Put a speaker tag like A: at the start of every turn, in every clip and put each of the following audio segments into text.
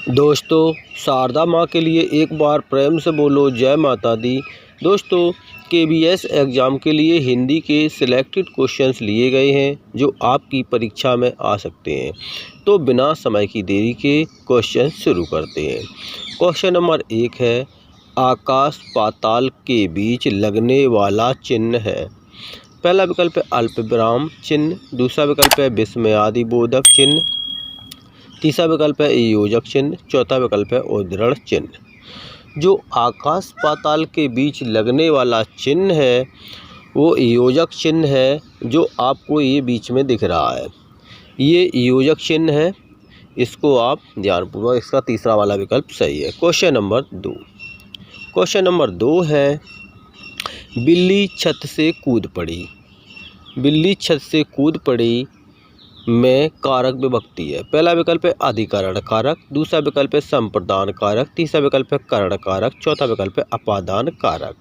A: दोस्तों, शारदा माँ के लिए एक बार प्रेम से बोलो जय माता दी। दोस्तों, केबीएस एग्ज़ाम के लिए हिंदी के सिलेक्टेड क्वेश्चंस लिए गए हैं जो आपकी परीक्षा में आ सकते हैं। तो बिना समय की देरी के क्वेश्चन शुरू करते हैं। क्वेश्चन नंबर 1 है, आकाश पाताल के बीच लगने वाला चिन्ह है। पहला विकल्प है अल्पविराम चिन्ह, दूसरा विकल्प है विस्मयादिबोधक चिन्ह, तीसरा विकल्प है योजक चिन्ह, चौथा विकल्प है उद्धरण चिन्ह। जो आकाश पाताल के बीच लगने वाला चिन्ह है वो योजक चिन्ह है, जो आपको ये बीच में दिख रहा है, ये योजक चिन्ह है। इसको आप ध्यानपूर्वक, इसका तीसरा वाला विकल्प सही है। क्वेश्चन नंबर 2 है, बिल्ली छत से कूद पड़ी। बिल्ली छत से कूद पड़ी में कारक विभक्ति है। पहला विकल्प है अधिकरण कारक, दूसरा विकल्प है संप्रदान कारक, तीसरा विकल्प है करण कारक, चौथा विकल्प है अपादान कारक।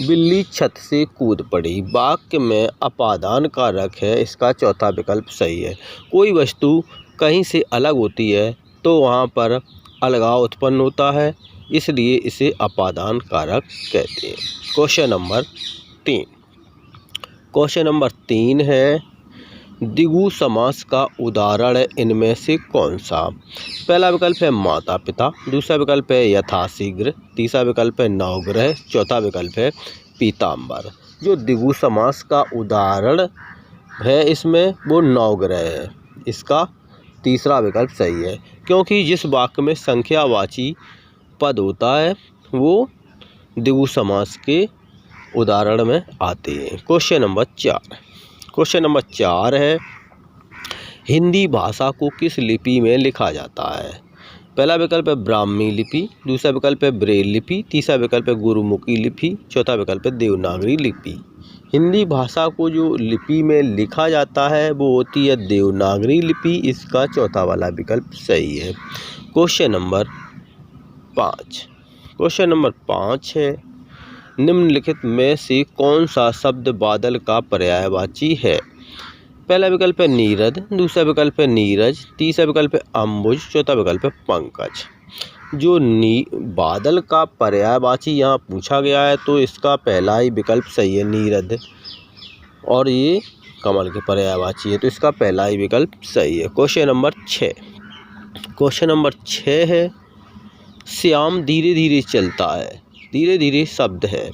A: बिल्ली छत से कूद पड़ी वाक्य में अपादान कारक है, इसका चौथा विकल्प सही है। कोई वस्तु कहीं से अलग होती है तो वहाँ पर अलगाव उत्पन्न होता है, इसलिए इसे अपादान कारक कहते हैं। क्वेश्चन नंबर 3 है, द्विगु समास का उदाहरण इनमें से कौन सा। पहला विकल्प है माता पिता, दूसरा विकल्प है यथाशीघ्र, तीसरा विकल्प है नवग्रह, चौथा विकल्प है पीताम्बर। जो द्विगु समास का उदाहरण है इसमें वो नवग्रह है, इसका तीसरा विकल्प सही है, क्योंकि जिस वाक्य में संख्यावाची पद होता है वो द्विगु समास के उदाहरण में आते हैं। क्वेश्चन नंबर 4 है, हिंदी भाषा को किस लिपि में लिखा जाता है। पहला विकल्प है ब्राह्मी लिपि, दूसरा विकल्प है ब्रेल लिपि, तीसरा विकल्प है गुरुमुखी लिपि, चौथा विकल्प है देवनागरी लिपि। हिंदी भाषा को जो लिपि में लिखा जाता है वो होती है देवनागरी लिपि, इसका चौथा वाला विकल्प सही है। क्वेश्चन नंबर 5 है, निम्नलिखित में से कौन सा शब्द बादल का पर्यायवाची है। पहला विकल्प है नीरद, दूसरा विकल्प है नीरज, तीसरा विकल्प है अम्बुज, चौथा विकल्प है पंकज। जो बादल का पर्यायवाची यहाँ पूछा गया है तो इसका पहला ही विकल्प सही है, नीरद, और ये कमल के पर्यायवाची है तो इसका पहला ही विकल्प सही है। क्वेश्चन नंबर 6 है, श्याम धीरे धीरे चलता है। धीरे धीरे शब्द है।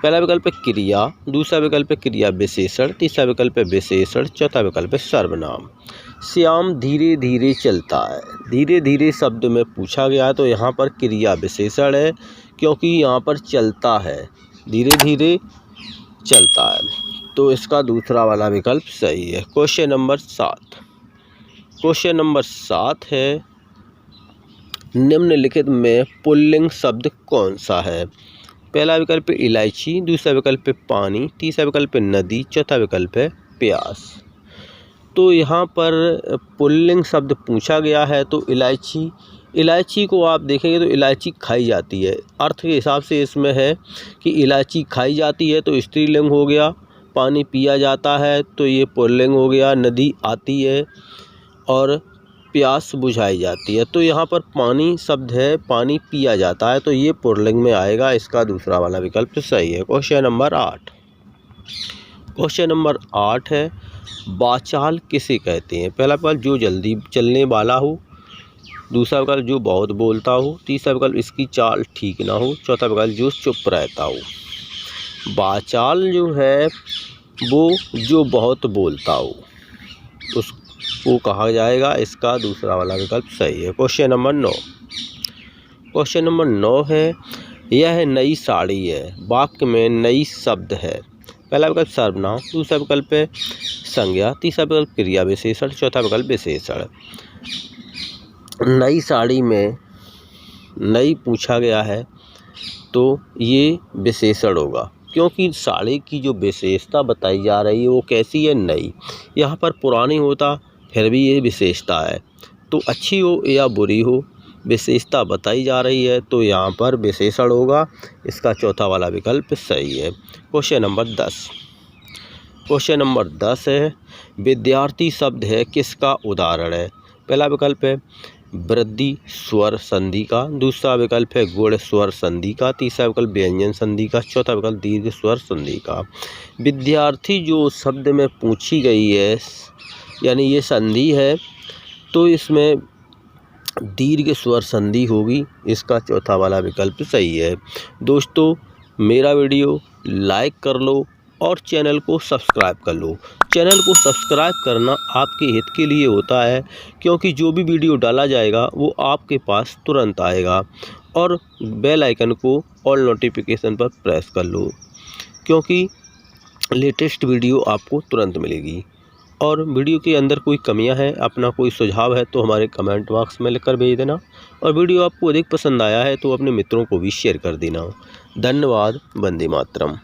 A: पहला विकल्प है क्रिया, दूसरा विकल्प है क्रिया विशेषण, तीसरा विकल्प है विशेषण, चौथा विकल्प है सर्वनाम। श्याम धीरे धीरे चलता है, धीरे धीरे शब्द में पूछा गया है तो यहाँ पर क्रिया विशेषण है, क्योंकि यहाँ पर चलता है, धीरे धीरे चलता है, तो इसका दूसरा वाला विकल्प सही है। क्वेश्चन नंबर 7 है, निम्नलिखित में पुल्लिंग शब्द कौन सा है। पहला विकल्प है इलायची, दूसरा विकल्प है पानी, तीसरा विकल्प है नदी, चौथा विकल्प है प्यास। तो यहाँ पर पुल्लिंग शब्द पूछा गया है तो इलायची को आप देखेंगे तो इलायची खाई जाती है, अर्थ के हिसाब से इसमें है कि इलायची खाई जाती है तो स्त्रीलिंग हो गया, पानी पिया जाता है तो ये पुल्लिंग हो गया, नदी आती है और प्यास बुझाई जाती है, तो यहाँ पर पानी शब्द है, पानी पिया जाता है तो ये पुल्लिंग में आएगा, इसका दूसरा वाला विकल्प सही है। क्वेश्चन नंबर 8 है, वाचाल किसे कहते हैं। पहला विकल्प जो जल्दी चलने वाला हो, दूसरा विकल्प जो बहुत बोलता हो, तीसरा विकल्प इसकी चाल ठीक ना हो, चौथा विकल्प जो चुप रहता हो। वाचाल जो है वो जो बहुत बोलता हो उसको कहा जाएगा, इसका दूसरा वाला विकल्प सही है। क्वेश्चन नंबर 9 है, यह नई साड़ी है, वाक्य में नई शब्द है। पहला विकल्प सर्वनाम, दूसरा विकल्प है संज्ञा, तीसरा विकल्प क्रिया विशेषण, चौथा विकल्प विशेषण। नई साड़ी में नई पूछा गया है तो ये विशेषण होगा, क्योंकि साड़ी की जो विशेषता बताई जा रही है वो कैसी है, नई। यहाँ पर पुरानी होता फिर भी ये विशेषता है, तो अच्छी हो या बुरी हो विशेषता बताई जा रही है तो यहाँ पर विशेषण होगा, इसका चौथा वाला विकल्प सही है। क्वेश्चन नंबर 10 है, विद्यार्थी शब्द है किसका उदाहरण है। पहला विकल्प है वृद्धि स्वर संधि का, दूसरा विकल्प है गुण स्वर संधि का, तीसरा विकल्प व्यंजन संधि का, चौथा विकल्प दीर्घ स्वर संधि का। विद्यार्थी जो शब्द में पूछी गई है यानी ये संधि है तो इसमें दीर्घ स्वर संधि होगी, इसका चौथा वाला विकल्प सही है। दोस्तों मेरा वीडियो लाइक कर लो और चैनल को सब्सक्राइब कर लो। चैनल को सब्सक्राइब करना आपके हित के लिए होता है क्योंकि जो भी वीडियो डाला जाएगा वो आपके पास तुरंत आएगा। और बेल आइकन को ऑल नोटिफिकेशन पर प्रेस कर लो क्योंकि लेटेस्ट वीडियो आपको तुरंत मिलेगी। और वीडियो के अंदर कोई कमियां हैं, अपना कोई सुझाव है तो हमारे कमेंट बॉक्स में लिखकर भेज देना। और वीडियो आपको अधिक पसंद आया है तो अपने मित्रों को भी शेयर कर देना। धन्यवाद। वंदे मातरम।